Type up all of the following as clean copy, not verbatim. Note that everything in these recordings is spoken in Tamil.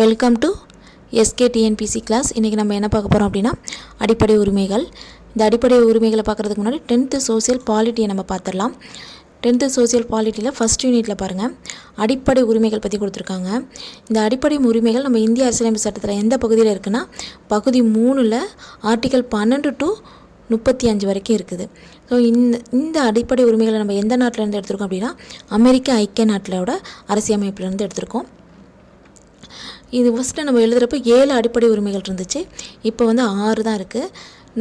Welcome to SK TNPSC class. இன்றைக்கி நம்ம என்ன பார்க்க போகிறோம் அப்படின்னா அடிப்படை உரிமைகள். இந்த அடிப்படை உரிமைகளை பார்க்குறதுக்கு முன்னாடி 10th சோசியல் பாலிட்டியை நம்ம பார்த்துடலாம். 10th சோசியல் பாலிட்டியில் ஃபஸ்ட் யூனிட்டில் பாருங்கள், அடிப்படை உரிமைகள் பற்றி கொடுத்துருக்காங்க. இந்த அடிப்படை உரிமைகள் நம்ம இந்திய அரசியலமைப்பு சட்டத்தில் எந்த பகுதியில் இருக்குன்னா பகுதி 3ல் ஆர்டிகல் 12 to 35 வரைக்கும் இருக்குது. ஸோ இந்த அடிப்படை உரிமைகளை நம்ம எந்த நாட்டிலேருந்து எடுத்திருக்கோம் அப்படின்னா அமெரிக்க ஐக்கிய நாட்டிலோட அரசியலமைப்புலேருந்து எடுத்திருக்கோம். இது ஃபஸ்ட்டு நம்ம எழுதுகிறப்ப 7 அடிப்படை உரிமைகள் இருந்துச்சு, இப்போ 6 தான் இருக்குது.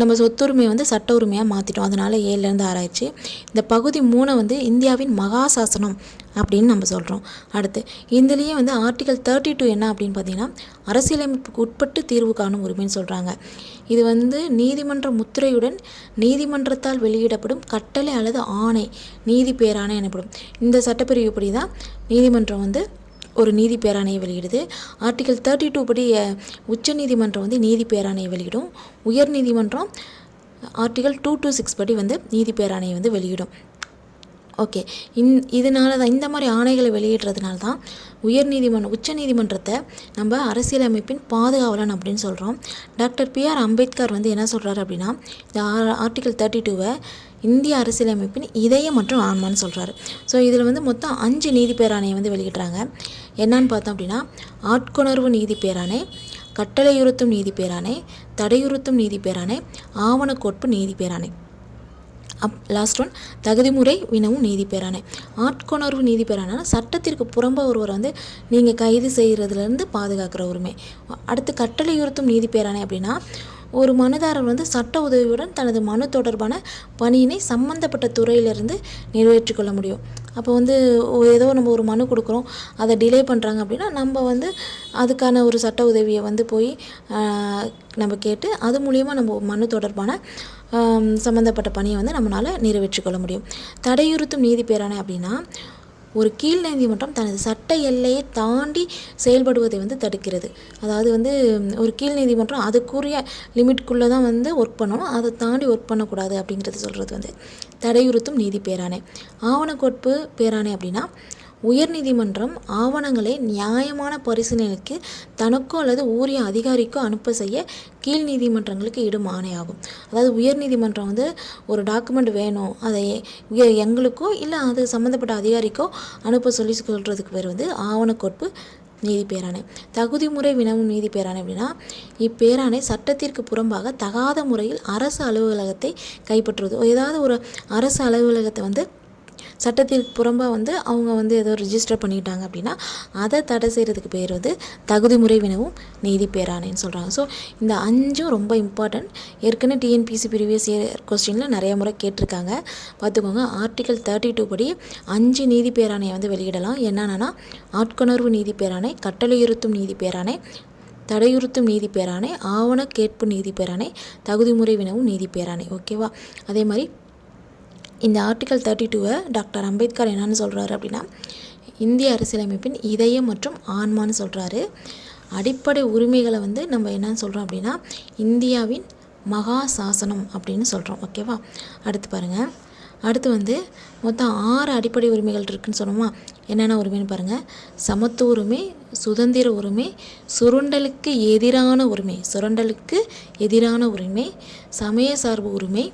நம்ம சொத்துரிமையை சட்ட உரிமையாக மாற்றிட்டோம், அதனால் 7லேருந்து 6 ஆயிடுச்சு. இந்த பகுதி 3 இந்தியாவின் மகாசாசனம் அப்படின்னு நம்ம சொல்கிறோம். அடுத்து இதுலேயே ஆர்டிகல் 32 என்ன அப்படின்னு பார்த்தீங்கன்னா அரசியலமைப்புக்கு உட்பட்டு தீர்வு காணும் உரிமைன்னு சொல்கிறாங்க. இது நீதிமன்ற முத்திரையுடன் நீதிமன்றத்தால் வெளியிடப்படும் கட்டளை அல்லது ஆணை நீதி பேராணை எனப்படும். இந்த சட்டப்பிரிவுப்படி தான் நீதிமன்றம் ஒரு நீதி பேராணையை வெளியிடுது. ஆர்டிகல் 32 படி உச்ச நீதிமன்றம் நீதி பேராணையை வெளியிடும். உயர் நீதிமன்றம் ஆர்டிகல் 2 to 6 படி நீதி பேராணையை வெளியிடும். ஓகே, இதனால தான் இந்த மாதிரி ஆணைகளை வெளியிடுறதுனால தான் உச்ச நீதிமன்றத்தை நம்ம அரசியலமைப்பின் பாதுகாவலன் அப்படின்னு சொல்கிறோம். டாக்டர் பிஆர் அம்பேத்கர் என்ன சொல்கிறாரு அப்படின்னா இந்த ஆர்டிகல் 32 இந்திய அரசியலமைப்பின் இதயம் மற்றும் ஆன்மான்னு சொல்கிறாரு. ஸோ இதில் மொத்தம் 5 நீதி பேராணையை வெளியிடுறாங்க. என்னன்னு பார்த்தோம் அப்படின்னா ஆட்கொணர்வு நீதி பேராணை, கட்டளையுறுத்தும் நீதி பேராணை, தடையுறுத்தும் நீதி பேராணை, ஆவணக்கோட்பு நீதி பேராணை. லாஸ்ட் ஒன் தகுதிமுறை வினவும் நீதி பேராணை. ஆட்கொணர்வு நீதி பேராணை சட்டத்திற்கு புறம்ப ஒருவர் நீங்கள் கைது செய்கிறதுலேருந்து பாதுகாக்கிற உரிமை. அடுத்து கட்டளையுறுத்தும் நீதி பேராணை அப்படின்னா ஒரு மனுதாரர் சட்ட உதவியுடன் தனது மனு தொடர்பான பணியினை சம்பந்தப்பட்ட துறையிலிருந்து நிறைவேற்றி கொள்ள முடியும். அப்போ ஏதோ நம்ம ஒரு மனு கொடுக்குறோம், அதை டிலே பண்ணுறாங்க அப்படின்னா நம்ம அதுக்கான ஒரு சட்ட உதவியை போய் நம்ம கேட்டு அது மூலிமா நம்ம மனு தொடர்பான சம்மந்தப்பட்ட பணியை நம்மளால் நிறைவேற்றி கொள்ள முடியும். தடையுறுத்தும் நீதி பேராணை அப்படின்னா ஒரு கீழ் நீதிமன்றம் தனது சட்ட எல்லையை தாண்டி செயல்படுவதை தடுக்கிறது. அதாவது ஒரு கீழ் நீதிமன்றம் அதுக்குரிய லிமிட்குள்ளே தான் ஒர்க் பண்ணணும், அதை தாண்டி ஒர்க் பண்ணக்கூடாது அப்படிங்கிறது சொல்கிறது தடையுறுத்தும் நீதி பேராணை. ஆவணக்கோட்பு பேராணை அப்படின்னா உயர்நீதிமன்றம் ஆவணங்களை நியாயமான பரிசீலனைக்கு தனக்கோ அல்லது உரிய அதிகாரிக்கோ அனுப்ப செய்ய கீழ் நீதிமன்றங்களுக்கு இடும் ஆணையாகும். அதாவது உயர்நீதிமன்றம் ஒரு டாக்குமெண்ட் வேணும், அதை எங்களுக்கோ இல்லை அது சம்மந்தப்பட்ட அதிகாரிக்கோ அனுப்ப சொல்லி சொல்கிறதுக்கு பேர் ஆவணக்கோட்பு நீதி பேராணை. தகுதிமுறை வினவும் நீதி பேராணை அப்படின்னா இப்பேராணை சட்டத்திற்கு புறம்பாக தகாத முறையில் அரசு அலுவலகத்தை கைப்பற்றுவது. ஏதாவது ஒரு அரசு அலுவலகத்தை சட்டத்திற்கு புறம்பாக அவங்க ஏதோ ரிஜிஸ்டர் பண்ணிட்டாங்க அப்படின்னா அதை தடை செய்கிறதுக்கு பேர் தகுதிமுறை வினவும் நீதி பேராணைன்னு சொல்கிறாங்க. ஸோ இந்த 5 ரொம்ப இம்பார்ட்டன்ட். ஏற்கனவே டிஎன்பிசி ப்ரீவியஸ் இயர் கொஸ்டினில் நிறைய முறை கேட்டிருக்காங்க, பார்த்துக்கோங்க. ஆர்டிகல் 32 படி 5 நீதி பேராணையை வெளியிடலாம். என்னென்னா ஆட்கொணர்வு நீதி பேராணை, கட்டளையுறுத்தும் நீதி பேராணை, தடையுறுத்தும் நீதி பேராணை, ஆவண கேட்பு நீதி பேராணை, தகுதிமுறை வினவும் நீதி பேராணை. ஓகேவா? அதே மாதிரி இந்த ஆர்டிகல் 32 டாக்டர் அம்பேத்கர் என்னன்னு சொல்கிறாரு அப்படின்னா இந்திய அரசியலமைப்பின் இதயம் மற்றும் ஆன்மான்னு சொல்கிறாரு. அடிப்படை உரிமைகளை நம்ம என்னன்னு சொல்கிறோம் அப்படின்னா இந்தியாவின் மகா சாசனம் அப்படின்னு சொல்கிறோம். ஓகேவா? அடுத்து பாருங்கள். அடுத்து மொத்தம் 6 அடிப்படை உரிமைகள் இருக்குதுன்னு சொன்னோமா? என்னென்ன உரிமைன்னு பாருங்கள். சமத்துவ உரிமை, சுதந்திர உரிமை, சுரண்டலுக்கு எதிரான உரிமை, சமய சார்பு உரிமை,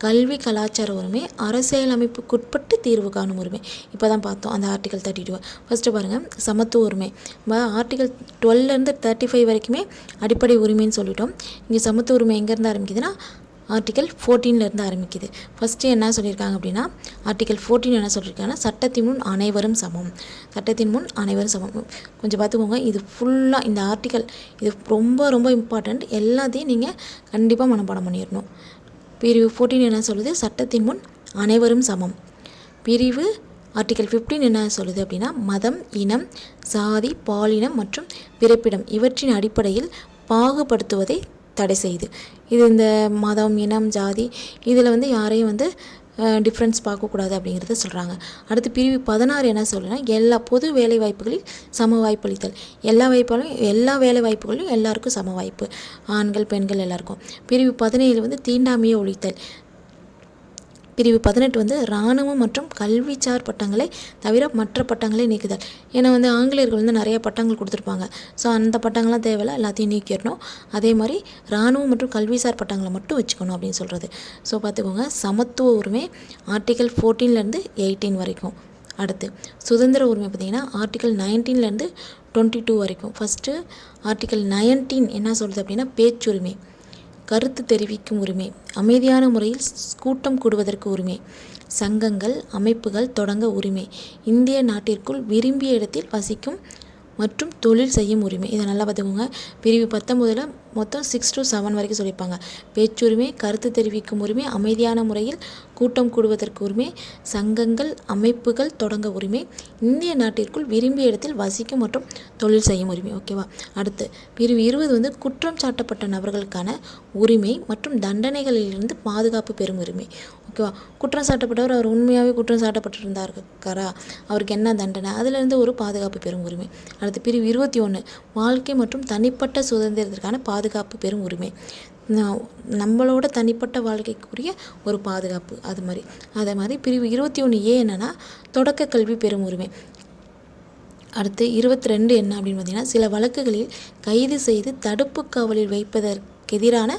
கல்வி கலாச்சார உரிமை, அரசியலமைப்புக்குட்பட்டு தீர்வு காணும் உரிமை. இப்போ தான் பார்த்தோம் அந்த ஆர்டிகல் 32. ஃபஸ்ட்டு பாருங்கள், சமத்துவ உரிமை. ஆர்டிகல் 12லேருந்து 35 வரைக்குமே அடிப்படை உரிமைன்னு சொல்லிட்டோம். இங்கே சமத்துவ உரிமை எங்கேருந்து ஆரம்பிக்குதுன்னா ஆர்டிகல் 14லேருந்து ஆரம்பிக்குது. ஃபஸ்ட்டு என்ன சொல்லியிருக்காங்க அப்படின்னா ஆர்டிகல் 14 என்ன சொல்லியிருக்காங்கன்னா சட்டத்தின் முன் அனைவரும் சமம். கொஞ்சம் பார்த்துக்கோங்க, இது ஃபுல்லாக இந்த ஆர்டிகல் இது ரொம்ப ரொம்ப இம்பார்ட்டண்ட். எல்லாத்தையும் நீங்கள் கண்டிப்பாக மனப்பாடம் பண்ணிடணும். பிரிவு 14 என்ன சொல்லுது? சட்டத்தின் முன் அனைவரும் சமம். பிரிவு ஆர்டிகல் 15 என்ன சொல்லுது அப்படின்னா மதம், இனம், சாதி, பாலினம் மற்றும் பிறப்பிடம் இவற்றின் அடிப்படையில் பாகுபடுத்துவதை தடை செய்யுது. இது இந்த மதம், இனம், ஜாதி இதில் யாரையும் டிஃப்ரென்ஸ் பார்க்கக்கூடாது அப்படிங்கிறத சொல்கிறாங்க. அடுத்து பிரிவு 16 என்ன சொல்லுன்னா எல்லா பொது வேலை வாய்ப்புகளில் சம வாய்ப்பளித்தல். எல்லா வேலை வாய்ப்புகளிலும் எல்லாருக்கும் சம வாய்ப்பு, ஆண்கள் பெண்கள் எல்லாருக்கும். பிரிவு 17 தீண்டாமையை ஒழித்தல். பிரிவு 18 வந்து இராணுவம் மற்றும் கல்விசார் பட்டங்களை தவிர மற்ற பட்டங்களை நீக்குதல். ஏன்னா வந்து ஆங்கிலேயர்கள் வந்து நிறைய பட்டங்கள் கொடுத்துருப்பாங்க. ஸோ அந்த பட்டங்கள்லாம் தேவையில்ல, எல்லாத்தையும் நீக்கிடணும். அதே மாதிரி இராணுவம் மற்றும் கல்விசார் பட்டங்களை மட்டும் வச்சுக்கணும் அப்படின்னு சொல்கிறது. ஸோ பார்த்துக்கோங்க, சமத்துவ உரிமை ஆர்டிகல் 14லேருந்து 18 வரைக்கும். அடுத்து சுதந்திர உரிமை பார்த்திங்கன்னா ஆர்டிகல் 19லேருந்து 22 வரைக்கும். ஃபஸ்ட்டு ஆர்டிகல் 19 என்ன சொல்கிறது அப்படின்னா பேச்சுரிமை, கருத்து தெரிவிக்கும் உரிமை, அமைதியான முறையில் கூட்டம் கூடுவதற்கு உரிமை, சங்கங்கள் அமைப்புகள் தொடங்க உரிமை, இந்திய நாட்டிற்குள் விரும்பிய இடத்தில் வசிக்கும் மற்றும் தொழில் செய்யும் உரிமை. இதை நல்லா பார்த்துக்கோங்க. பிரிவு 19 மொத்தம் 6 to 7 வரைக்கும் சொல்லியிருப்பாங்க. பேச்சுரிமை, கருத்து தெரிவிக்கும் உரிமை, அமைதியான முறையில் கூட்டம் கூடுவதற்கு உரிமை, சங்கங்கள் அமைப்புகள் தொடங்க உரிமை, இந்திய நாட்டிற்குள் விரும்பிய இடத்தில் வசிக்கும் மற்றும் தொழில் செய்யும் உரிமை. ஓகேவா? அடுத்து பிரிவு 20 வந்து குற்றம் சாட்டப்பட்ட நபர்களுக்கான உரிமை மற்றும் தண்டனைகளிலிருந்து பாதுகாப்பு பெறும் உரிமை. ஓகேவா? குற்றம் சாட்டப்பட்டவர் அவர் உண்மையாகவே குற்றம் சாட்டப்பட்டிருந்தாருக்காரா, அவருக்கு என்ன தண்டனை, அதிலிருந்து ஒரு பாதுகாப்பு பெறும் உரிமை. அடுத்து பிரிவு 21 வாழ்க்கை மற்றும் தனிப்பட்ட சுதந்திரத்திற்கான பாதுகாப்பு பெறும் உரிமை. நம்மளோட தனிப்பட்ட வாழ்க்கைக்குரிய ஒரு பாதுகாப்பு. அதே மாதிரி பிரிவு 21A என்னென்னா தொடக்க கல்வி பெறும் உரிமை. அடுத்து 22 என்ன அப்படின்னு பார்த்தீங்கன்னா சில வழக்குகளில் கைது செய்து தடுப்பு காவலில் வைப்பதற்கு எதிரான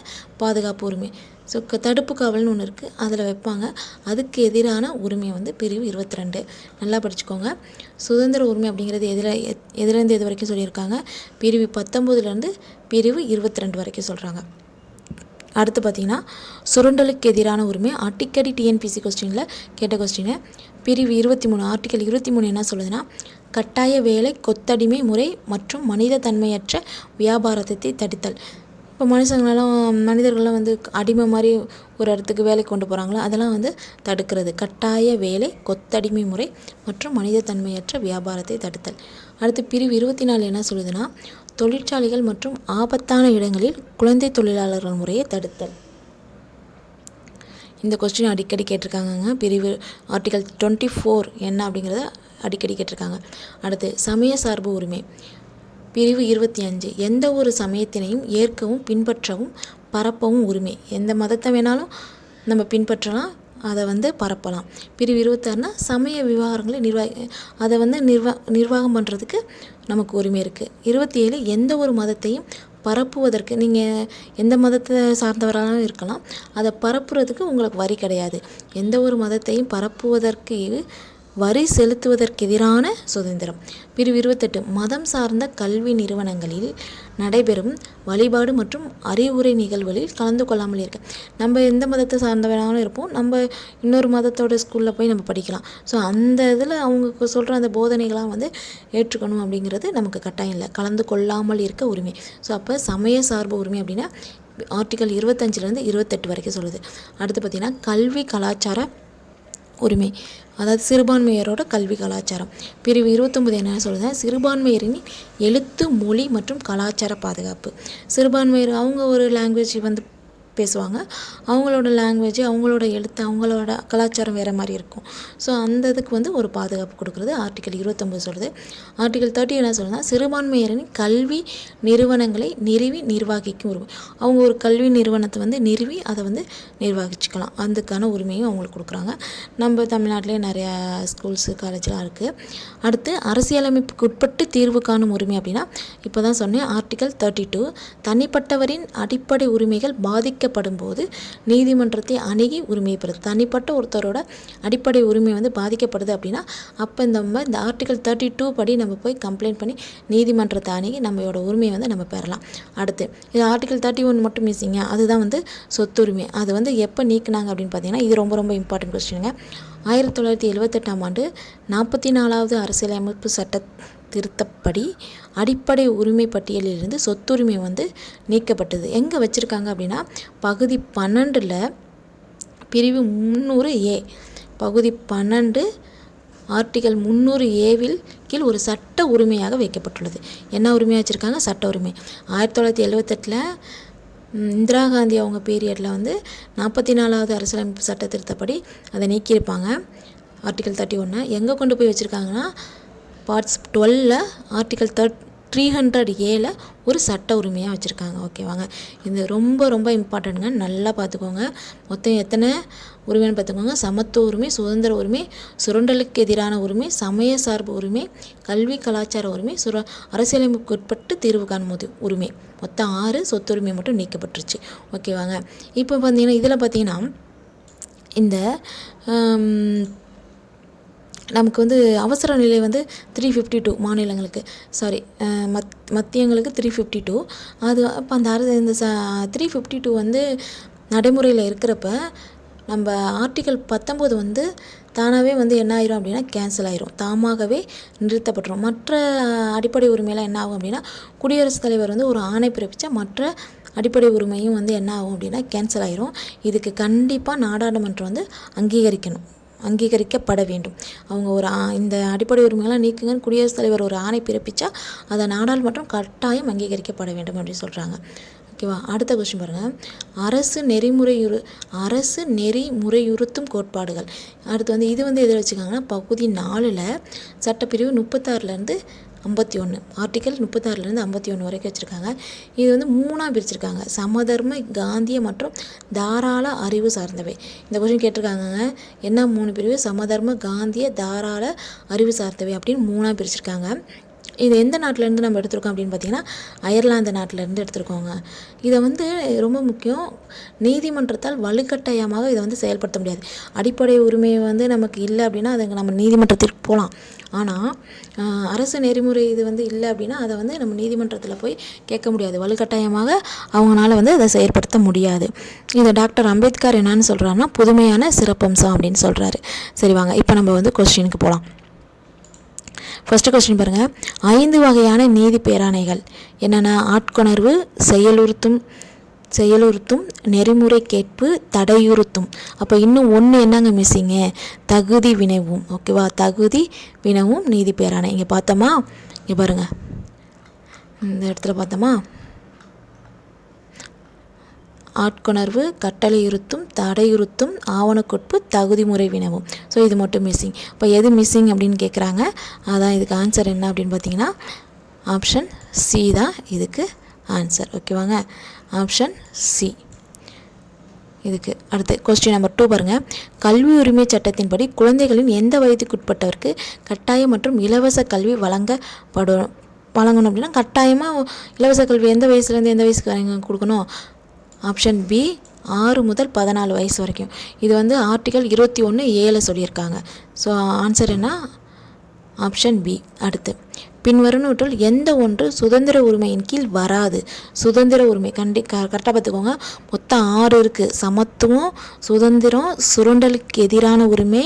பாதுகாப்பு உரிமை. ஸோ தடுப்பு காவல்னு ஒன்று இருக்குது, அதில் வைப்பாங்க, அதுக்கு எதிரான உரிமை வந்து பிரிவு 22. நல்லா படிச்சுக்கோங்க. சுதந்திர உரிமை அப்படிங்கிறது எதுலேருந்து எது வரைக்கும் சொல்லியிருக்காங்க, பிரிவு 19லேருந்து பிரிவு 22 வரைக்கும் சொல்கிறாங்க. அடுத்து பார்த்திங்கன்னா சுரண்டலுக்கு எதிரான உரிமை. அடிக்கடி டிஎன்பிசி கொஸ்டினில் கேட்ட கொஸ்டின். பிரிவு 23 ஆர்டிகல் 23 என்ன சொல்லுதுன்னா கட்டாய வேலை, கொத்தடிமை முறை மற்றும் மனித தன்மையற்ற வியாபாரத்தை தடுத்தல். இப்போ மனிதர்கள்லாம் வந்து அடிமை மாதிரி ஒரு இடத்துக்கு வேலைக்கு கொண்டு போகிறாங்களோ அதெல்லாம் வந்து தடுக்கிறது. கட்டாய வேலை, கொத்தடிமை முறை மற்றும் மனித தன்மையற்ற வியாபாரத்தை தடுத்தல். அடுத்து பிரிவு 24 என்ன சொல்லுதுன்னா தொழிற்சாலைகள் மற்றும் ஆபத்தான இடங்களில் குழந்தை தொழிலாளர்கள் முறையை தடுத்தல். இந்த கொஸ்டின் அடிக்கடி கேட்டிருக்காங்கங்க. பிரிவு ஆர்டிகல் 24 என்ன அப்படிங்கிறத அடிக்கடி கேட்டிருக்காங்க. அடுத்து சமய சார்பு உரிமை. பிரிவு 25 எந்த ஒரு சமயத்தினையும் ஏற்கவும் பின்பற்றவும் பரப்பவும் உரிமை. எந்த மதத்தை வேணாலும் நம்ம பின்பற்றலாம், அதை வந்து பரப்பலாம். பிரிவு 26 சமய விவகாரங்களை அதை வந்து நிர்வாகம் பண்ணுறதுக்கு நமக்கு உரிமை இருக்குது. 27 எந்த ஒரு மதத்தையும் பரப்புவதற்கு, நீங்கள் எந்த மதத்தை சார்ந்தவராகவும் இருக்கலாம், அதை பரப்புறதுக்கு உங்களுக்கு வரி கிடையாது. எந்த ஒரு மதத்தையும் பரப்புவதற்கு வரி செலுத்துவதற்கு எதிரான சுதந்திரம். பிரிவு 28 மதம் சார்ந்த கல்வி நிறுவனங்களில் நடைபெறும் வழிபாடு மற்றும் அறிவுரை நிகழ்வுகளில் கலந்து கொள்ளாமல் இருக்க. நம்ம எந்த மதத்தை சார்ந்தவனாலும் இருப்போம், நம்ம இன்னொரு மதத்தோட ஸ்கூலில் போய் நம்ம படிக்கலாம். ஸோ அந்த இதில் அவங்க சொல்கிற அந்த போதனைகளாக வந்து ஏற்றுக்கணும் அப்படிங்கிறது நமக்கு கட்டாயம் இல்லை. கலந்து கொள்ளாமல் இருக்க உரிமை. ஸோ அப்போ சமய சார்பு உரிமை அப்படின்னா ஆர்டிகல் 25லேருந்து 28 வரைக்கும் சொல்லுது. அடுத்து பார்த்திங்கன்னா கல்வி கலாச்சார உரிமை, அதாவது சிறுபான்மையரோட கல்வி கலாச்சாரம். பிரிவு 29 என்ன சொல்லுது, சிறுபான்மையரின் எழுத்து, மொழி மற்றும் கலாச்சார பாதுகாப்பு. சிறுபான்மையர் அவங்க ஒரு லாங்குவேஜ் வந்து பேசுவாங்க, அவங்களோட லாங்குவேஜ், அவங்களோட எழுத்து, அவங்களோட கலாச்சாரம் வேறு மாதிரி இருக்கும். ஸோ அந்த இதுக்கு வந்து ஒரு பாதுகாப்பு கொடுக்குறது ஆர்டிகல் 29 சொல்லுது. ஆர்டிகல் 30 என்ன சொல்லுதுன்னா சிறுபான்மையரின் கல்வி நிறுவனங்களை நிறுவி நிர்வகிக்கும் உரிமை. அவங்க ஒரு கல்வி நிறுவனத்தை வந்து நிறுவி அதை வந்து நிர்வகிச்சுக்கலாம், அதுக்கான உரிமையும் அவங்களுக்கு கொடுக்குறாங்க. நம்ம தமிழ்நாட்டிலே நிறையா ஸ்கூல்ஸு காலேஜ்லாம் இருக்குது. அடுத்து அரசியலமைப்புக்கு உட்பட்டு தீர்வு காணும் உரிமை அப்படின்னா இப்போ தான் சொன்னேன் ஆர்டிகல் 32 தனிப்பட்டவரின் அடிப்படை உரிமைகள் பாதிக்கப்படும் போது நீதிமன்றத்தை அணுகி உரிமையை பெறுது. தனிப்பட்ட ஒருத்தரோட அடிப்படை உரிமை வந்து பாதிக்கப்படுது அப்படின்னா அப்போ இந்த ஆர்டிகல் 32 படி நம்ம போய் கம்ப்ளைண்ட் பண்ணி நீதிமன்றத்தை அணுகி நம்மளோட உரிமையை வந்து நம்ம பெறலாம். அடுத்து இது ஆர்டிகல் 31 மட்டும் மிஸ்ஸிங்க, அதுதான் வந்து சொத்துரிமை. அது வந்து எப்போ நீக்கினாங்க அப்படின்னு பார்த்தீங்கன்னா இது ரொம்ப ரொம்ப இம்பார்ட்டன்ட் கொஸ்டினுங்க. 1978ஆம் ஆண்டு 44வது அரசியலமைப்பு சட்ட திருத்தப்படி அடிப்படை உரிமை பட்டியலிலிருந்து சொத்துரிமை வந்து நீக்கப்பட்டது. எங்கே வச்சுருக்காங்க அப்படின்னா பகுதி 12 பிரிவு 300A, பகுதி 12 ஆர்டிகல் 300Aவில் கீழ் ஒரு சட்ட உரிமையாக வைக்கப்பட்டுள்ளது. என்ன உரிமையாக வச்சுருக்காங்க? சட்ட உரிமை. 1978 இந்திரா காந்தி அவங்க பீரியடில் வந்து 44வது அரசியலமைப்பு சட்ட திருத்தப்படி அதை நீக்கியிருப்பாங்க. ஆர்டிகல் 31 எங்கே கொண்டு போய் வச்சுருக்காங்கன்னா பார்ட்ஸ் 12 ஆர்டிகல் 300A ஒரு சட்ட உரிமையாக வச்சுருக்காங்க. ஓகேவாங்க, இது ரொம்ப ரொம்ப இம்பார்ட்டண்ட்டுங்க, நல்லா பார்த்துக்கோங்க. மொத்தம் எத்தனை உரிமைன்னு பார்த்துக்கோங்க. சமத்துவ உரிமை, சுதந்திர உரிமை, சுரண்டலுக்கு எதிரான உரிமை, சமய சார்பு உரிமை, கல்வி கலாச்சார உரிமை, அரசியலமைப்புக்கு உட்பட்டு தீர்வு காணும் உரிமை, மொத்தம் 6 சொத்துரிமை மட்டும் நீக்கப்பட்டுருச்சு. ஓகேவாங்க, இப்போ பார்த்தீங்கன்னா இதில் பார்த்தீங்கன்னா இந்த நமக்கு வந்து அவசர நிலை வந்து 352 மாநிலங்களுக்கு, சாரி மத்தியங்களுக்கு 352. அது அப்போ அந்த இந்த 352 வந்து நடைமுறையில் இருக்கிறப்ப நம்ம ஆர்டிக்கல் 19 வந்து தானாகவே வந்து என்ன ஆயிரும் அப்படின்னா கேன்சல் ஆயிரும், தாமாகவே நிறுத்தப்பட்டுரும். மற்ற அடிப்படை உரிமையெல்லாம் என்ன ஆகும் அப்படின்னா குடியரசுத் தலைவர் வந்து ஒரு ஆணை பிறப்பிச்சா மற்ற அடிப்படை உரிமையும் வந்து என்ன ஆகும் அப்படின்னா கேன்சல் ஆயிரும். இதுக்கு கண்டிப்பாக நாடாளுமன்றம் வந்து அங்கீகரிக்கப்பட வேண்டும். அவங்க ஒரு இந்த அடிப்படை உரிமைகள்லாம் நீக்குங்கன்னு குடியரசுத் தலைவர் ஒரு ஆணை பிறப்பிச்சா அதை நாடாளுமன்றம் கட்டாயம் அங்கீகரிக்கப்பட வேண்டும் அப்படின்னு சொல்கிறாங்க. ஓகேவா, அடுத்த கொஸ்டின் பாருங்கள். அரசு நெறிமுறையுறுத்தும் கோட்பாடுகள். அடுத்து வந்து இது வந்து எதில் வச்சுக்காங்கன்னா பகுதி 4ல் சட்டப்பிரிவு 36லேருந்து 51, ஆர்டிக்கல் 36லேருந்து 51 வரைக்கும் வச்சுருக்காங்க. இது வந்து 3ஆக பிரிச்சிருக்காங்க. சமதர்ம, காந்திய மற்றும் தாராள அறிவு சார்ந்தவை. இந்த கொஸ்டின் கேட்டிருக்காங்க, என்ன 3 பிரிவு? சமதர்ம, காந்திய, தாராள அறிவு சார்ந்தவை அப்படின்னு 3ஆக பிரிச்சிருக்காங்க. இது எந்த நாட்டிலேருந்து நம்ம எடுத்திருக்கோம் அப்படின்னு பார்த்தீங்கன்னா அயர்லாந்து நாட்டிலேருந்து எடுத்திருக்கோங்க. இதை வந்து ரொம்ப முக்கியம், நீதிமன்றத்தால் வலுக்கட்டாயமாக இதை வந்து செயல்படுத்த முடியாது. அடிப்படை உரிமை வந்து நமக்கு இல்லை அப்படின்னா அதுக்கு நம்ம நீதிமன்றத்திற்கு போகலாம். ஆனால் அரசு நெறிமுறை இது வந்து இல்லை அப்படின்னா அதை வந்து நம்ம நீதிமன்றத்தில் போய் கேட்க முடியாது, வலுக்கட்டாயமாக அவங்களால வந்து அதை செயல்படுத்த முடியாது. இதை டாக்டர் அம்பேத்கர் என்னன்னு சொல்கிறாருன்னா புதுமையான சிறப்பம்சம் அப்படின்னு சொல்கிறாரு. சரி வாங்க, இப்போ நம்ம வந்து கொஸ்டினுக்கு போகலாம். ஃபஸ்ட்டு கொஸ்டின் பாருங்கள். 5 வகையான நீதி பேராணைகள் என்னென்னா ஆட்கொணர்வு, செயலுறுத்தும், நெறிமுறை கேட்பு, தடையுறுத்தும். அப்போ இன்னும் ஒன்று என்னங்க மிஸ்ஸிங்கு? தகுதி வினவும். ஓகேவா, தகுதி வினவும் நீதி பேராணை. இங்கே பார்த்தோமா, இங்கே பாருங்கள், இந்த இடத்துல பார்த்தோமா, ஆட்கொணர்வு, கட்டளையுறுத்தும், தடையுறுத்தும், ஆவணக்கொட்பு, தகுதி முறை வினவும். ஸோ இது மட்டும் மிஸ்ஸிங். இப்போ எது மிஸ்ஸிங் அப்படின்னு கேட்குறாங்க. அதான் இதுக்கு ஆன்சர் என்ன அப்படின்னு பார்த்தீங்கன்னா ஆப்ஷன் சி தான் இதுக்கு ஆன்சர். ஓகேவாங்க, ஆப்ஷன் சி இதுக்கு. அடுத்து கொஸ்டின் நம்பர் 2 பாருங்கள். கல்வி உரிமை சட்டத்தின்படி குழந்தைகளின் எந்த வயதுக்குட்பட்டவருக்கு கட்டாயம் மற்றும் இலவச கல்வி வழங்கணும் அப்படின்னா கட்டாயமாக இலவச கல்வி எந்த வயசுலேருந்து எந்த வயசுக்கு கொடுக்கணும்? ஆப்ஷன் பி 6 முதல் 14 வயசு வரைக்கும். இது வந்து ஆர்டிக்கல் 21(a) சொல்லியிருக்காங்க. ஸோ ஆன்சர் என்ன? Option B. அடுத்து பின்வருவனவற்றுள் எந்த ஒன்று சுதந்திர உரிமையின் கீழ் வராது? சுதந்திர உரிமை கரெக்டாக பார்த்துக்கோங்க. மொத்தம் 6 இருக்குது. சமத்துவம், சுதந்திரம், சுரண்டலுக்கு எதிரான உரிமை,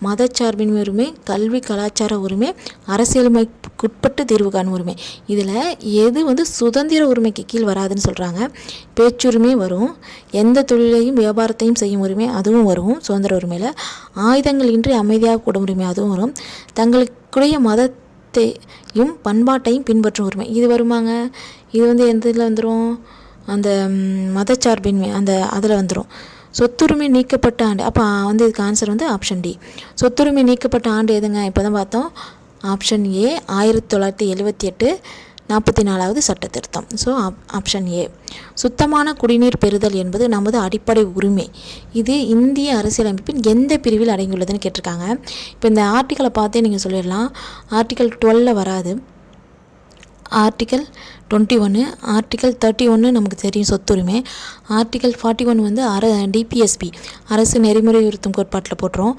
மதச்சார்பின்மை உரிமை, கல்வி கலாச்சார உரிமை, அரசியலமைப்புக்குட்பட்டு தீர்வு காணும் உரிமை. இதில் எது வந்து சுதந்திர உரிமைக்கு கீழ் வராதுன்னு சொல்கிறாங்க? பேச்சுரிமை வரும், எந்த தொழிலையும் வியாபாரத்தையும் செய்யும் உரிமை அதுவும் வரும் சுதந்திர உரிமையில், ஆயுதங்கள் இன்றி அமைதியாக கூடும் உரிமை அதுவும் வரும், தங்களுக்குடைய மதத்தையும் பண்பாட்டையும் பின்பற்றும் உரிமை இது வருமாங்க. இது வந்து எந்த இதில் வந்துடும்? அந்த மதச்சார்பின்மை அதில் வந்துடும். சொத்துரிமை நீக்கப்பட்ட ஆண்டு, அப்போ வந்து இதுக்கு ஆன்சர் வந்து ஆப்ஷன் டி. சொத்துரிமை நீக்கப்பட்ட ஆண்டு எதுங்க? இப்போ தான் பார்த்தோம், ஆப்ஷன் ஏ 1978 44வது சட்ட திருத்தம். So option A. சுத்தமான குடிநீர் பெறுதல் என்பது நமது அடிப்படை உரிமை. இது இந்திய அரசியலமைப்பின் எந்த பிரிவில் அடங்கியுள்ளதுன்னு கேட்டிருக்காங்க. இப்போ இந்த ஆர்டிக்கலை பார்த்தே நீங்கள் சொல்லிடலாம். ஆர்டிக்கல் 12 வராது, ஆர்டிக்கல் 21, ஆர்டிக்கல் 31 நமக்கு தெரியும் சொத்துரிமை, ஆர்டிக்கல் 41 வந்து டிபிஎஸ்பி அரசு நெறிமுறையுறுத்தும் கோட்பாட்டில் போட்டுரும்.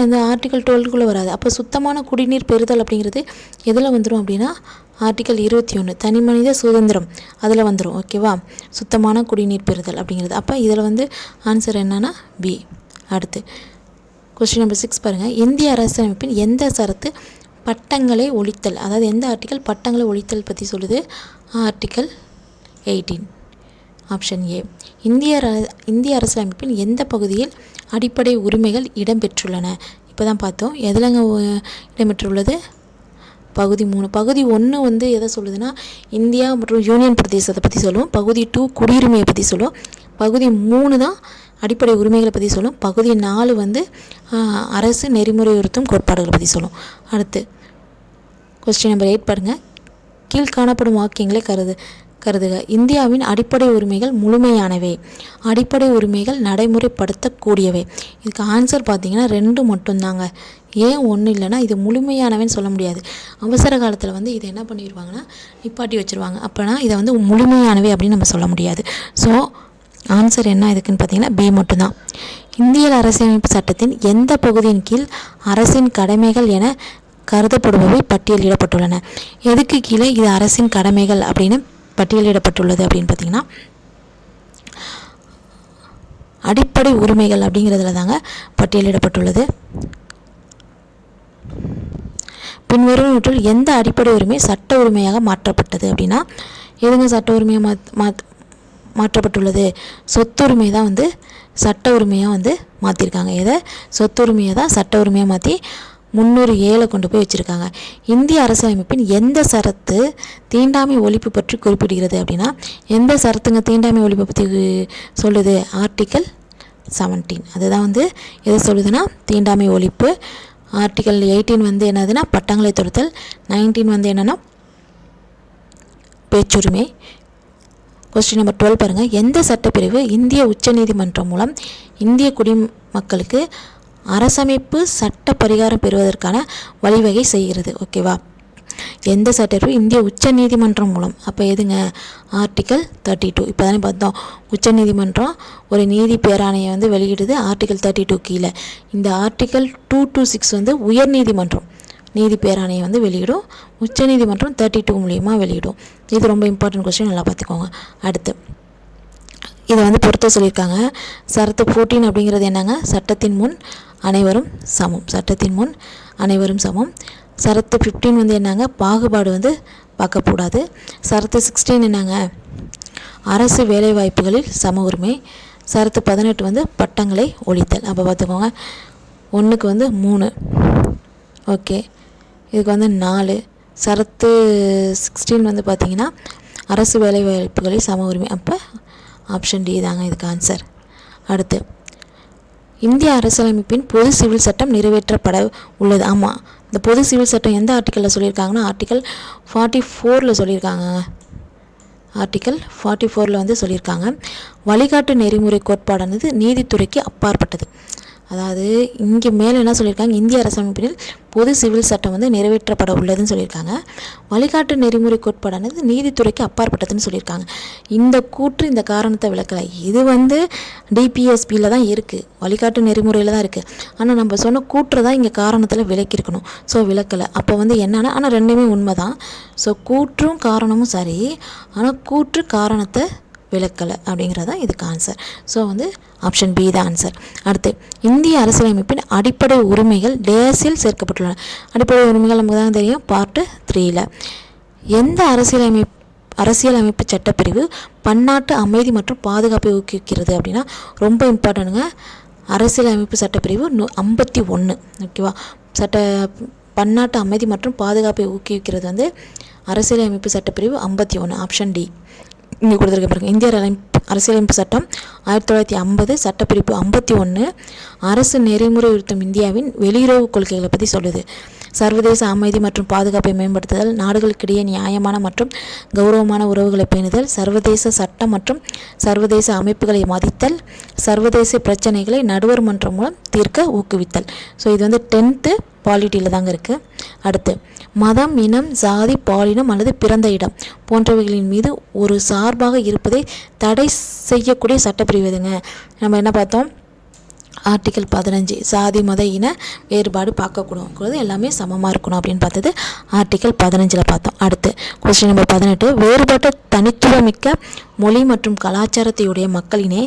இந்த ஆர்டிக்கல் 12க்குள்ளே வராது. அப்போ சுத்தமான குடிநீர் பெறுதல் அப்படிங்கிறது எதில் வந்துடும் அப்படின்னா ஆர்டிக்கல் 21 தனி மனித சுதந்திரம் அதில் வந்துடும். ஓகேவா, சுத்தமான குடிநீர் பெறுதல் அப்படிங்கிறது. அப்போ இதில் வந்து ஆன்சர் என்னன்னா பி. அடுத்து கொஸ்டின் நம்பர் 6 பாருங்கள். இந்திய அரசியலமைப்பின் எந்த சரத்து பட்டங்களை ஒழித்தல், அதாவது எந்த ஆர்டிக்கல் பட்டங்களை ஒழித்தல் பற்றி சொல்லுது? ஆர்டிக்கல் 18. Option A. இந்திய அரசியலமைப்பின் எந்த பகுதியில் அடிப்படை உரிமைகள் இடம்பெற்றுள்ளன? இப்போ தான் பார்த்தோம். எதிலங்க இடம்பெற்றுள்ளது? பகுதி 3. பகுதி 1 வந்து எதை சொல்லுதுன்னா இந்தியா மற்றும் யூனியன் பிரதேசத்தை பற்றி சொல்லும். பகுதி 2 குடியுரிமையை பற்றி சொல்லும். பகுதி 3 தான் அடிப்படை உரிமைகளை பற்றி சொல்லும். பகுதி 4 வந்து அரசு நெறிமுறையுறுத்தும் கோட்பாடுகளை பற்றி சொல்லும். அடுத்து கொஸ்டின் நம்பர் 8 பாருங்கள். கீழ் காணப்படும் வாக்கியங்களை கருதுக. இந்தியாவின் அடிப்படை உரிமைகள் முழுமையானவை. அடிப்படை உரிமைகள் நடைமுறைப்படுத்தக்கூடியவை. இதுக்கு ஆன்சர் பார்த்தீங்கன்னா 2 மட்டும்தாங்க. ஏன் 1 இல்லைன்னா இது முழுமையானவைன்னு சொல்ல முடியாது. அவசர காலத்தில் இது என்ன பண்ணிடுவாங்கன்னா நிப்பாட்டி வச்சுருவாங்க. அப்போனா இதை முழுமையானவை அப்படின்னு நம்ம சொல்ல முடியாது. ஸோ ஆன்சர் என்ன இதுக்குன்னு பார்த்தீங்கன்னா பி மட்டும்தான். இந்திய அரசியலமைப்பு சட்டத்தின் எந்த பகுதியின் கீழ் அரசின் கடமைகள் என கருதப்படுபவை பட்டியலிடப்பட்டுள்ளன? எதுக்கு கீழே இது அரசின் கடமைகள் அப்படின்னு பட்டியலிடப்பட்டுள்ளது அப்படின்னு பார்த்தீங்கன்னா அடிப்படை உரிமைகள் அப்படிங்கிறதுல தாங்க பட்டியலிடப்பட்டுள்ளது. பின்வருவனவற்றில் எந்த அடிப்படை உரிமை சட்ட உரிமையாக மாற்றப்பட்டது அப்படின்னா எதுங்க சட்ட உரிமையாக மாற்றப்பட்டுள்ளது? சொத்துரிமை தான் சட்ட உரிமையாக மாற்றிருக்காங்க. எதை? சொத்துரிமையை தான் சட்ட உரிமையாக மாற்றி 307 கொண்டு போய் வச்சுருக்காங்க. இந்திய அரசியலமைப்பின் எந்த சரத்து தீண்டாமை ஒழிப்பு பற்றி குறிப்பிடுகிறது அப்படின்னா எந்த சரத்துங்க தீண்டாமை ஒழிப்பு பற்றி சொல்லுது? ஆர்டிக்கல் 17. அதுதான் எதை சொல்லுதுன்னா தீண்டாமை ஒழிப்பு. ஆர்டிக்கல் 18 என்னதுன்னா பட்டங்களை தொடுத்தல். 19 என்னன்னா பேச்சுரிமை. கொஸ்டின் நம்பர் 12 பாருங்கள். எந்த சட்டப்பிரிவு இந்திய உச்சநீதிமன்றம் மூலம் இந்திய குடிமக்களுக்கு அரசமைப்பு சட்ட பரிகாரம் பெறுவதற்கான வழிவகை செய்கிறது? ஓகேவா? எந்த சட்டப்பிரிவு இந்திய உச்சநீதிமன்றம் மூலம்? அப்போ எதுங்க? ஆர்டிக்கல் 32. இப்போ தானே பார்த்தோம் உச்சநீதிமன்றம் ஒரு நீதி பேராணையை வெளியிடுது ஆர்டிக்கல் 32 கீழே. இந்த ஆர்டிக்கல் 2 to 6 உயர்நீதிமன்றம் நீதி பேராணையை வெளியிடும். உச்சநீதிமன்றம் 32 மூலியமாக வெளியிடும். இது ரொம்ப இம்பார்ட்டன்ட் கொஸ்டின், நல்லா பார்த்துக்கோங்க. அடுத்து இதை பொறுத்த சொல்லியிருக்காங்க. சரத்து 14 அப்படிங்கிறது என்னங்க? சட்டத்தின் முன் அனைவரும் சமம். சட்டத்தின் முன் அனைவரும் சமம். சரத்து 15 என்னங்க? பாகுபாடு பார்க்கக்கூடாது. சரத்து 16 என்னங்க? அரசு வேலைவாய்ப்புகளில் சம உரிமை. சரத்து 18 பட்டங்களை ஒழித்தல். அப்போ பார்த்துக்கோங்க 1க்கு 3. ஓகே, இதுக்கு 4. சரத்து 16 பார்த்தீங்கன்னா அரசு வேலைவாய்ப்புகளில் சம உரிமை. அப்போ ஆப்ஷன் டி தாங்க இதுக்கு ஆன்சர். அடுத்து இந்திய அரசியலமைப்பின் பொது சிவில் சட்டம் நிறைவேற்றப்பட உள்ளது. ஆமாம், இந்த பொது சிவில் சட்டம் எந்த ஆர்டிக்கலில் சொல்லியிருக்காங்கன்னா ஆர்டிக்கல் 44 சொல்லியிருக்காங்க. ஆர்டிக்கல் 44 சொல்லியிருக்காங்க. வழிகாட்டு நெறிமுறை கோட்பாடானது நீதித்துறைக்கு அப்பாற்பட்டது. அதாவது இங்கே மேலே என்ன சொல்லியிருக்காங்க? இந்திய அரசமைப்பில் பொது சிவில் சட்டம் நிறைவேற்றப்பட உள்ளதுன்னு சொல்லியிருக்காங்க. வழிகாட்டு நெறிமுறை கோட்பாடானது நீதித்துறைக்கு அப்பாற்பட்டதுன்னு சொல்லியிருக்காங்க. இந்த கூற்று இந்த காரணத்தை விளக்கலை. இது டிபிஎஸ்பியில் தான் இருக்குது, வழிகாட்டு நெறிமுறையில் தான் இருக்குது. ஆனால் நம்ம சொன்ன கூற்று தான் இங்கே காரணத்தில் விளக்கியிருக்கணும். ஸோ விளக்கலை. அப்போ என்னென்னா ஆனால் ரெண்டுமே உண்மை தான். ஸோ கூற்றும் காரணமும் சரி, ஆனால் கூற்று காரணத்தை விளக்கலை அப்படிங்கிறதான் இதுக்கு ஆன்சர். ஸோ ஆப்ஷன் பி தான் ஆன்சர். அடுத்து இந்திய அரசியலமைப்பின் அடிப்படை உரிமைகள் டேஸில் சேர்க்கப்பட்டுள்ளன. அடிப்படை உரிமைகள் நமக்கு தான் தெரியும், பார்ட் 3ல். எந்த அரசியலமைப்பு சட்டப்பிரிவு பன்னாட்டு அமைதி மற்றும் பாதுகாப்பை ஊக்குவிக்கிறது அப்படின்னா ரொம்ப இம்பார்ட்டன்ட்டுங்க. அரசியலமைப்பு சட்டப்பிரிவு 51. ஓகேவா? பன்னாட்டு அமைதி மற்றும் பாதுகாப்பை ஊக்குவிக்கிறது அரசியலமைப்பு சட்டப்பிரிவு 51. ஆப்ஷன் டி இங்கே கொடுத்துருக்க பாருங்க. இந்திய அரசியலமைப்பு சட்டம் 1950 சட்டப்பிரிவு 51 அரசு நெறிமுறைப்படுத்தும் இந்தியாவின் வெளியுறவு கொள்கைகளை பற்றி சொல்லுது. சர்வதேச அமைதி மற்றும் பாதுகாப்பை மேம்படுத்துதல், நாடுகளுக்கிடையே நியாயமான மற்றும் கௌரவமான உறவுகளை பேணுதல், சர்வதேச சட்டம் மற்றும் சர்வதேச அமைப்புகளை மதித்தல், சர்வதேச பிரச்சனைகளை நடுவர் மன்றம் மூலம் தீர்க்க ஊக்குவித்தல். ஸோ இது 10th பாலிட்டியில் தாங்க இருக்குது. அடுத்து மதம், இனம், சாதி, பாலினம் அல்லது பிறந்த இடம் போன்றவைகளின் மீது ஒரு சார்பாக இருப்பதை தடை செய்யக்கூடிய சட்டப்பிரிவு எதுங்க? நம்ம என்ன பார்த்தோம்? ஆர்டிக்கல் 15 சாதி மத இன வேறுபாடு பார்க்கக்கூடாது, எல்லாமே சமமாக இருக்கணும் அப்படின்னு பார்த்தது ஆர்டிக்கல் 15 பார்த்தோம். அடுத்து கொஸ்டின் நம்பர் 18 வேறுபட்ட தனித்துவமிக்க மொழி மற்றும் கலாச்சாரத்தையுடைய மக்களினை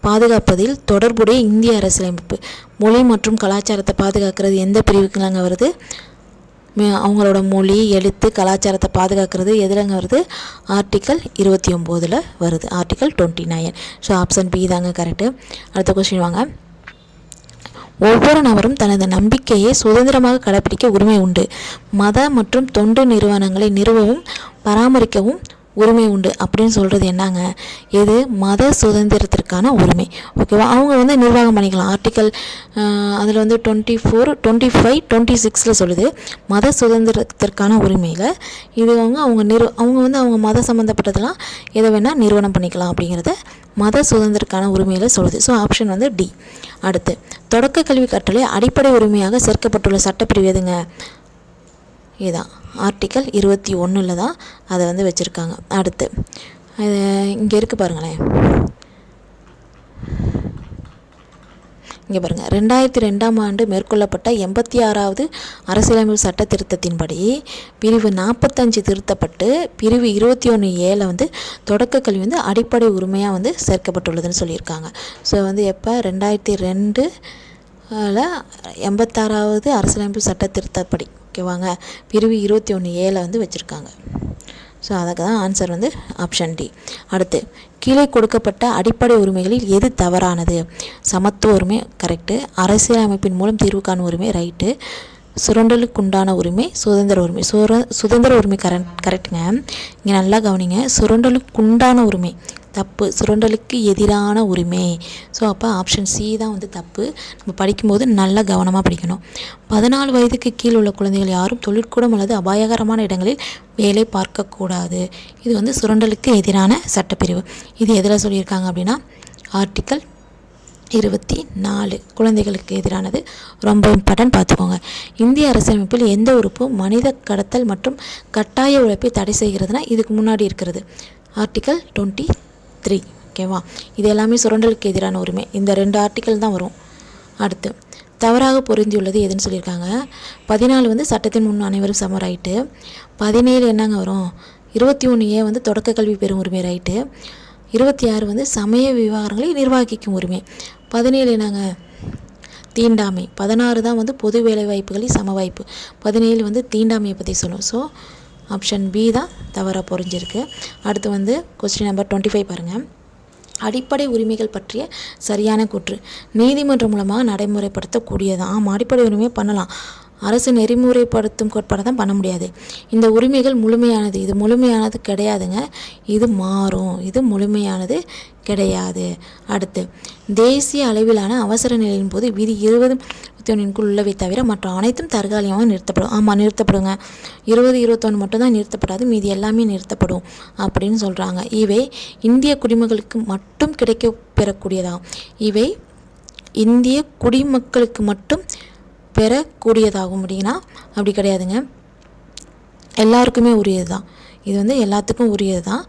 பாதுகாப்பதில் தொடர்புடைய இந்திய அரசியலமைப்பு மொழி மற்றும் கலாச்சாரத்தை பாதுகாக்கிறது எந்த பிரிவுக்குலாங்க வருது? அவங்களோட மொழி, எழுத்து, கலாச்சாரத்தை பாதுகாக்கிறது எதுலங்க வருது? ஆர்டிக்கல் 29 வருது, ஆர்டிக்கல் 29. ஸோ ஆப்ஷன் பி தாங்க கரெக்டு. அடுத்த கொஸ்டின் வாங்க. ஒவ்வொரு நபரும் தனது நம்பிக்கையை சுதந்திரமாக கடைப்பிடிக்க உரிமை உண்டு. மத மற்றும் தொண்டு நிறுவனங்களை நிறுவவும் பராமரிக்கவும் உரிமை உண்டு அப்படின்னு சொல்கிறது என்னங்க, எது மத சுதந்திரத்திற்கான உரிமை. ஓகேவா, அவங்க வந்து நிர்வாகம் பண்ணிக்கலாம். ஆர்டிக்கல் அதில் வந்து 24, 25, 26 சொல்லுது மத சுதந்திரத்திற்கான உரிமையில். இது அவங்க வந்து அவங்க மத சம்மந்தப்பட்டதெல்லாம் எதை வேணால் நிறுவனம் பண்ணிக்கலாம் அப்படிங்கிறத மத சுதந்திரக்கான உரிமையில் சொல்லுது. ஸோ ஆப்ஷன் வந்து டி. அடுத்து, தொடக்க கல்வி கற்றலை அடிப்படை உரிமையாக சேர்க்கப்பட்டுள்ள சட்டப்பிரிவு எதுங்க, இதுதான் ஆர்டிக்கல் 21 தான் அதை வந்து வச்சுருக்காங்க. அடுத்து இங்கே இருக்குது பாருங்களேன், இங்கே பாருங்கள், 2002ஆம் ஆண்டு மேற்கொள்ளப்பட்ட 86வது அரசியலமைப்பு சட்ட திருத்தத்தின்படி பிரிவு 45 திருத்தப்பட்டு பிரிவு 21(a) வந்து தொடக்க கல்வி வந்து அடிப்படை உரிமையாக வந்து சேர்க்கப்பட்டுள்ளதுன்னு சொல்லியிருக்காங்க. ஸோ வந்து எப்போ 2002 86வது அரசியலமைப்பு சட்ட திருத்தப்படி, ஓகேவாங்க, பிரிவு 21(a) வந்து வச்சுருக்காங்க. ஸோ அதுக்கு தான் ஆன்சர் வந்து ஆப்ஷன் டி. அடுத்து, கீழே கொடுக்கப்பட்ட அடிப்படை உரிமைகளில் எது தவறானது, சமத்துவ உரிமை கரெக்டு, அரசியலமைப்பின் மூலம் தீர்வு காணும் உரிமை ரைட்டு, சுரண்டலுக்குண்டான உரிமை சுதந்திர உரிமை, சுதந்திர உரிமை கரெக்டுங்க. இங்கே நல்லா கவனிங்க, சுரண்டலுக்குண்டான உரிமை தப்பு, சுரண்டலுக்கு எதிரான உரிமை. ஸோ அப்போ ஆப்ஷன் சி தான் வந்து தப்பு. நம்ம படிக்கும்போது நல்லா கவனமாக படிக்கணும். 14 வயதுக்கு கீழ் உள்ள குழந்தைகள் யாரும் தொழிற்கூடம் அல்லது அபாயகரமான இடங்களில் வேலை பார்க்கக்கூடாது. இது வந்து சுரண்டலுக்கு எதிரான சட்டப்பிரிவு. இது எதில் சொல்லியிருக்காங்க அப்படின்னா ஆர்டிக்கல் 24 குழந்தைகளுக்கு எதிரானது. ரொம்ப இம்பார்ட்டன்ட், பார்த்துக்கோங்க. இந்திய அரசியலமைப்பில் எந்த உறுப்பு மனித கடத்தல் மற்றும் கட்டாய உழைப்பை தடை செய்கிறதுனா இதுக்கு முன்னாடி இருக்கிறது ஆர்டிக்கல் 23. ஓகேவா, இது எல்லாமே சுரண்டலுக்கு எதிரான உரிமை. இந்த 2 ஆர்டிக்கல் தான் வரும். அடுத்து, தவறாக பொருந்தியுள்ளது எதுன்னு சொல்லியிருக்காங்க. 14 வந்து சட்டத்தின் முன் அனைவரும் சம ரைட்டு. 17 என்னங்க வரும், 21(a) வந்து தொடக்க கல்வி பெறும் உரிமை ரைட்டு. 26 வந்து சமய விவகாரங்களை நிர்வகிக்கும் உரிமை. 17 என்னங்க, தீண்டாமை. 16 தான் வந்து பொது வேலை வாய்ப்புகளில் சம வாய்ப்பு. 17 வந்து தீண்டாமையை பற்றி சொல்லும். ஸோ ஆப்ஷன் பி தான் தவறாக பொறிஞ்சிருக்கு. அடுத்து வந்து கொஸ்டின் நம்பர் 25 பாருங்கள். அடிப்படை உரிமைகள் பற்றிய சரியான கூற்று, நீதிமன்றம் மூலமாக நடைமுறைப்படுத்தக்கூடியதான். அடிப்படை உரிமையை பண்ணலாம், அரசு நெறிமுறைப்படுத்தும் கோட்பாடு தான் பண்ண முடியாது. இந்த உரிமைகள் முழுமையானது, இது முழுமையானது கிடையாதுங்க, இது மாறும், இது முழுமையானது கிடையாது. அடுத்து, தேசிய அளவிலான அவசர நிலையின் போது விதி 2021 உள்ளவை தவிர மற்ற அனைத்தும் தற்காலிகமாக நிறுத்தப்படும். ஆமாம், நிறுத்தப்படுங்க. 2021 மட்டும்தான் நிறுத்தப்படாது, மீதி எல்லாமே நிறுத்தப்படும் அப்படின்னு சொல்கிறாங்க. இவை இந்திய குடிமக்களுக்கு மட்டும் கிடைக்க பெறக்கூடியதாகும். இவை இந்திய குடிமக்களுக்கு மட்டும் பெறக்கூடியதாகும் அப்படின்னா அப்படி கிடையாதுங்க, எல்லாருக்குமே உரியது தான். இது வந்து எல்லாத்துக்கும் உரியது தான்.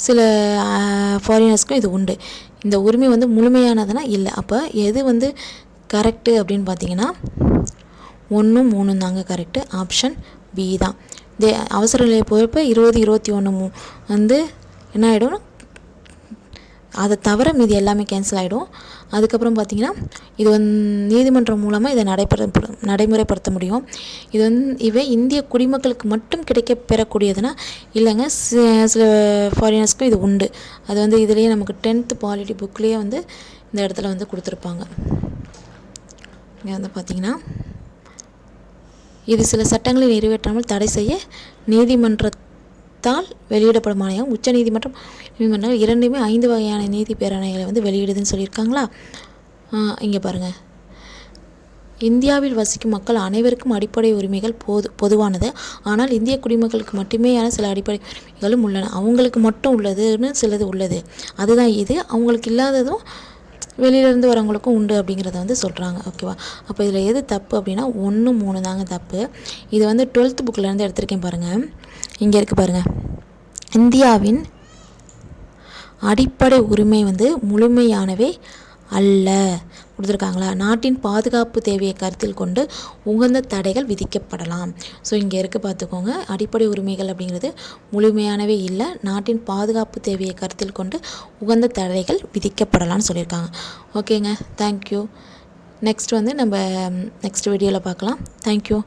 சில ஃபாரினர்ஸ்க்கும் இது உண்டு. இந்த உரிமை வந்து முழுமையானதுன்னா இல்லை. அப்போ எது வந்து கரெக்டு அப்படின்னு பார்த்தீங்கன்னா 1, 3 தாங்க கரெக்டு. ஆப்ஷன் பி தான். அவசர நிலை போகிறப்ப 2021 வந்து என்ன ஆகிடும், அதை தவிர மீதி எல்லாமே கேன்சல் ஆகிடும். அதுக்கப்புறம் பார்த்திங்கன்னா இது வந்து நீதிமன்றம் மூலமாக இதை நடைமுறைப்படுத்த முடியும். இது வந்து இவை இந்திய குடிமக்களுக்கு மட்டும் கிடைக்க பெறக்கூடியதுன்னா இல்லைங்க, சில ஃபாரினர்ஸ்க்கும் இது உண்டு. அது வந்து இதுலேயே நமக்கு 10th பாலிட்டி புக்லேயே வந்து இந்த இடத்துல வந்து கொடுத்துருப்பாங்க. இங்கே வந்து பார்த்திங்கன்னா இது சில சட்டங்களை நிறைவேற்றாமல் தடை செய்ய நீதிமன்றத்தால் வெளியிடப்படும் ஆணையம். உச்ச நீதிமன்றம் நீதிமன்றங்கள் இரண்டுமே 5 வகையான நீதி பேராணைகளை வந்து வெளியிடுதுன்னு சொல்லியிருக்காங்களா. இங்கே பாருங்கள், இந்தியாவில் வசிக்கும் மக்கள் அனைவருக்கும் அடிப்படை உரிமைகள் பொதுவானது. ஆனால் இந்திய குடிமக்களுக்கு மட்டுமேயான சில அடிப்படை உரிமைகளும் உள்ளன. அவங்களுக்கு மட்டும் உள்ளதுன்னு சிலது உள்ளது, அதுதான் இது. அவங்களுக்கு இல்லாததும் வெளியிலேருந்து வரவங்களுக்கும் உண்டு அப்படிங்கிறத வந்து சொல்கிறாங்க. ஓகேவா, அப்போ இதில் எது தப்பு அப்படின்னா 1, 3 தாங்க தப்பு. இது வந்து 12th புக்கிலேருந்து எடுத்திருக்கேன் பாருங்கள். இங்கே இருக்குது பாருங்கள், இந்தியாவின் அடிப்படை உரிமை வந்து முழுமையானவே அல்ல கொடுத்துருக்காங்களா. நாட்டின் பாதுகாப்பு தேவையை கருத்தில் கொண்டு உகந்த தடைகள் விதிக்கப்படலாம். ஸோ இங்கே இருக்க பார்த்துக்கோங்க, அடிப்படை உரிமைகள் அப்படிங்கிறது முழுமையானவே இல்லை, நாட்டின் பாதுகாப்பு தேவையை கருத்தில் கொண்டு உகந்த தடைகள் விதிக்கப்படலாம்னு சொல்லியிருக்காங்க. ஓகேங்க, தேங்க்யூ. நெக்ஸ்ட் வந்து நம்ம நெக்ஸ்ட் வீடியோவில் பார்க்கலாம். தேங்க்யூ.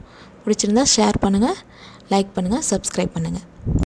பிடிச்சிருந்தா ஷேர் பண்ணுங்கள், லைக் பண்ணுங்கள், சப்ஸ்கிரைப் பண்ணுங்கள்.